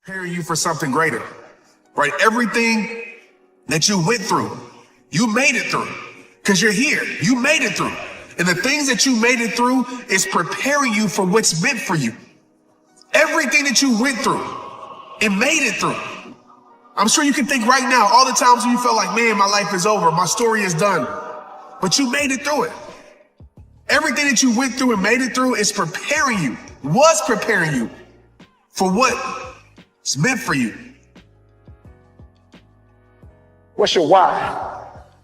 preparing you for something greater, right? Everything that you went through, you made it through because you're here. You made it through. And the things that you made it through is preparing you for what's meant for you. Everything that you went through, it made it through. I'm sure you can think right now, all the times when you felt like, man, my life is over, my story is done. But you made it through it. Everything that you went through and made it through is preparing you, was preparing you for what's meant for you. What's your why?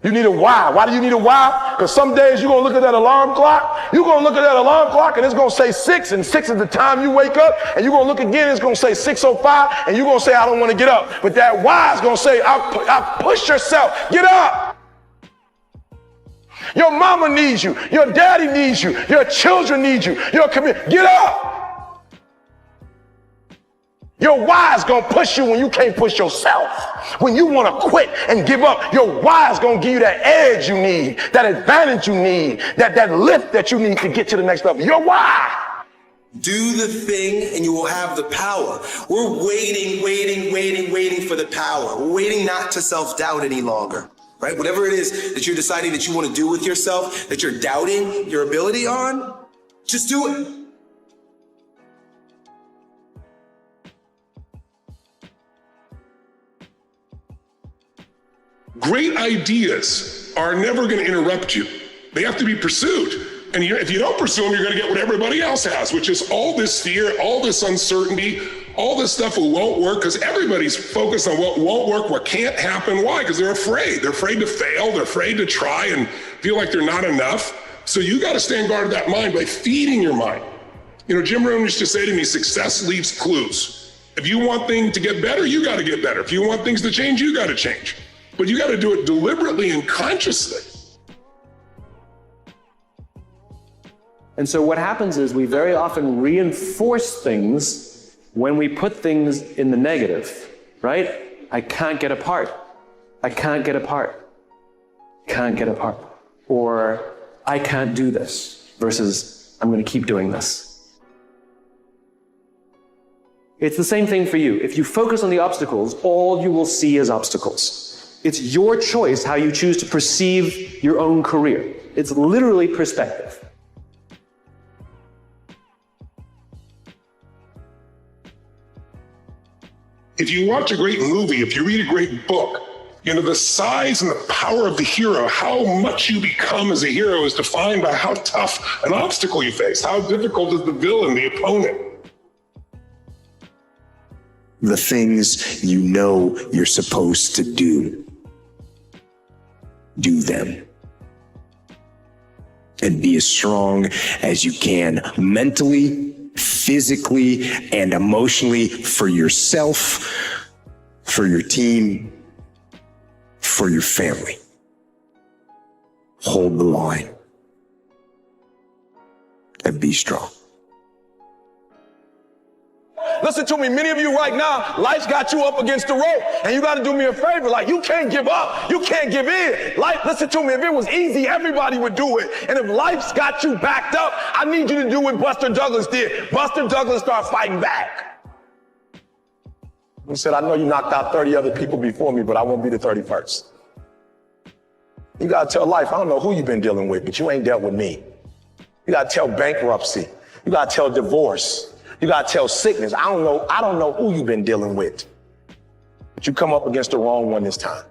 You need a why. Why do you need a why? Because some days you're going to look at that alarm clock. You're going to look at that alarm clock and it's going to say 6, and 6 is the time you wake up. And you're going to look again, it's going to say 6:05, and you're going to say, I don't want to get up. But that why is going to say, I'll push yourself. Get up. Your mama needs you. Your daddy needs you. Your children need you. Your community. Get up. Your why is going to push you when you can't push yourself. When you want to quit and give up, your why is going to give you that edge you need, that advantage you need, that lift that you need to get to the next level. Your why. Do the thing and you will have the power. We're waiting for the power. We're waiting not to self-doubt any longer, right? Whatever it is that you're deciding that you want to do with yourself, that you're doubting your ability on, just do it. Great ideas are never going to interrupt you. They have to be pursued. And if you don't pursue them, you're going to get what everybody else has, which is all this fear, all this uncertainty, all this stuff that won't work, because everybody's focused on what won't work, what can't happen. Why? Because they're afraid. They're afraid to fail. They're afraid to try and feel like they're not enough. So you got to stand guard of that mind by feeding your mind. You know, Jim Rohn used to say to me, success leaves clues. If you want things to get better, you got to get better. If you want things to change, you got to change. But you got to do it deliberately and consciously. And so what happens is we very often reinforce things when we put things in the negative, right? I can't get apart. I can't get apart. Can't get apart. Or I can't do this versus I'm going to keep doing this. It's the same thing for you. If you focus on the obstacles, all you will see is obstacles. It's your choice how you choose to perceive your own career. It's literally perspective. If you watch a great movie, if you read a great book, you know, the size and the power of the hero, how much you become as a hero is defined by how tough an obstacle you face. How difficult is the villain, the opponent? The things you know you're supposed to do. Do them. And be as strong as you can, mentally, physically, and emotionally, for yourself, for your team, for your family. Hold the line. And be strong. Listen to me, many of you right now, life's got you up against the rope, and you got to do me a favor. Like, you can't give up. You can't give in. Life, listen to me, if it was easy, everybody would do it. And if life's got you backed up, I need you to do what Buster Douglas did. Buster Douglas started fighting back. He said, I know you knocked out 30 other people before me, but I won't be the 31st. You got to tell life, I don't know who you've been dealing with, but you ain't dealt with me. You got to tell bankruptcy. You got to tell divorce. You got to tell sickness. I don't know who you've been dealing with, but you come up against the wrong one this time.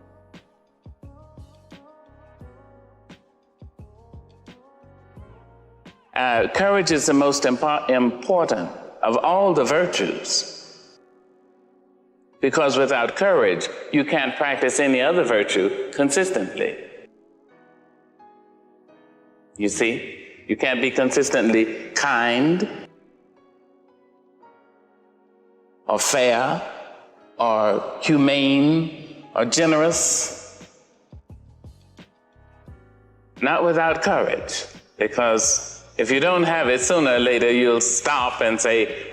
Courage is the most important of all the virtues, because without courage, you can't practice any other virtue consistently. You see, you can't be consistently kind, or fair, or humane, or generous. Not without courage, because if you don't have it, sooner or later you'll stop and say,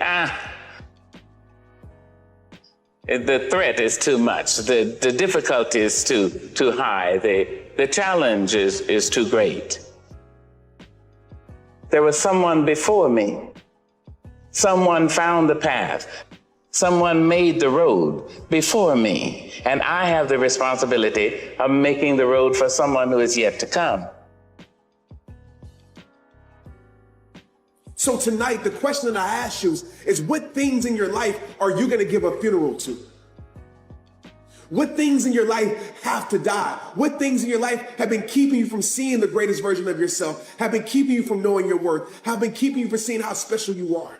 the threat is too much, the difficulty is too high, the challenge is too great. There was someone before me. Someone found the path. Someone made the road before me, and I have the responsibility of making the road for someone who is yet to come. So tonight, the question that I ask you is what things in your life are you going to give a funeral to? What things in your life have to die? What things in your life have been keeping you from seeing the greatest version of yourself, have been keeping you from knowing your worth, have been keeping you from seeing how special you are?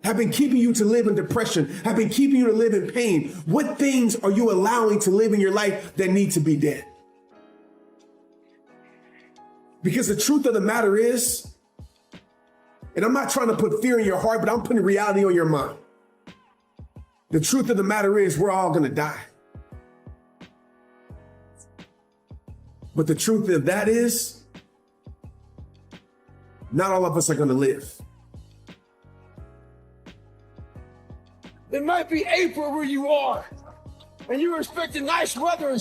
Have been keeping you to live in depression, have been keeping you to live in pain. What things are you allowing to live in your life that need to be dead? Because the truth of the matter is, and I'm not trying to put fear in your heart, but I'm putting reality on your mind. The truth of the matter is we're all gonna die. But the truth of that is, not all of us are gonna live. It might be April where you are, and you're expecting nice weather,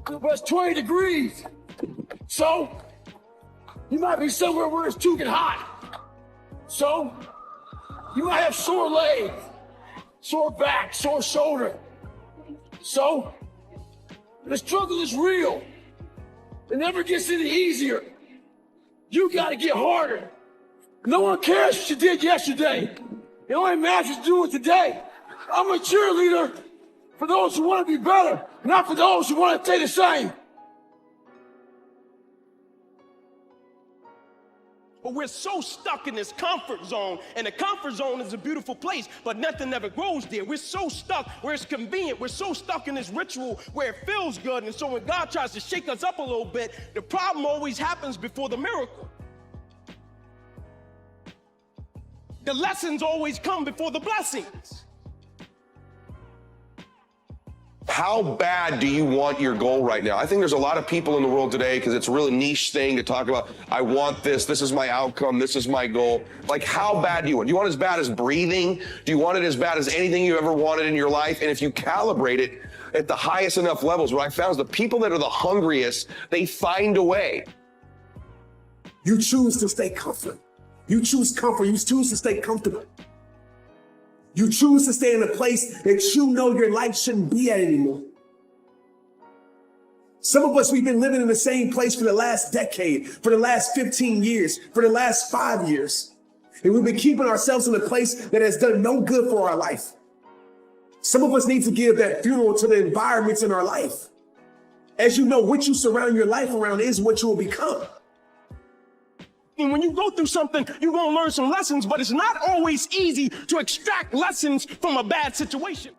but it's 20 degrees. So, you might be somewhere where it's too hot. So, you might have sore legs, sore back, sore shoulder. So, the struggle is real. It never gets any easier. You gotta get harder. No one cares what you did yesterday. It only matters to do it today. I'm a cheerleader for those who want to be better, not for those who want to stay the same. But we're so stuck in this comfort zone, and the comfort zone is a beautiful place, but nothing ever grows there. We're so stuck where it's convenient. We're so stuck in this ritual where it feels good, and so when God tries to shake us up a little bit, the problem always happens before the miracle. The lessons always come before the blessings. How bad do you want your goal right now? I think there's a lot of people in the world today, because it's a really niche thing to talk about. I want this is my outcome, this is my goal. Like, how bad do you want? Do you want it as bad as breathing? Do you want it as bad as anything you ever wanted in your life? And if you calibrate it at the highest enough levels, what I found is the people that are the hungriest, they find a way. You choose to stay comfortable. You choose comfort. You choose to stay comfortable. You choose to stay in a place that you know your life shouldn't be at anymore. Some of us, we've been living in the same place for the last decade, for the last 15 years, for the last 5 years. And we've been keeping ourselves in a place that has done no good for our life. Some of us need to give that funeral to the environments in our life. As you know, what you surround your life around is what you will become. And when you go through something, you're going to learn some lessons, but it's not always easy to extract lessons from a bad situation.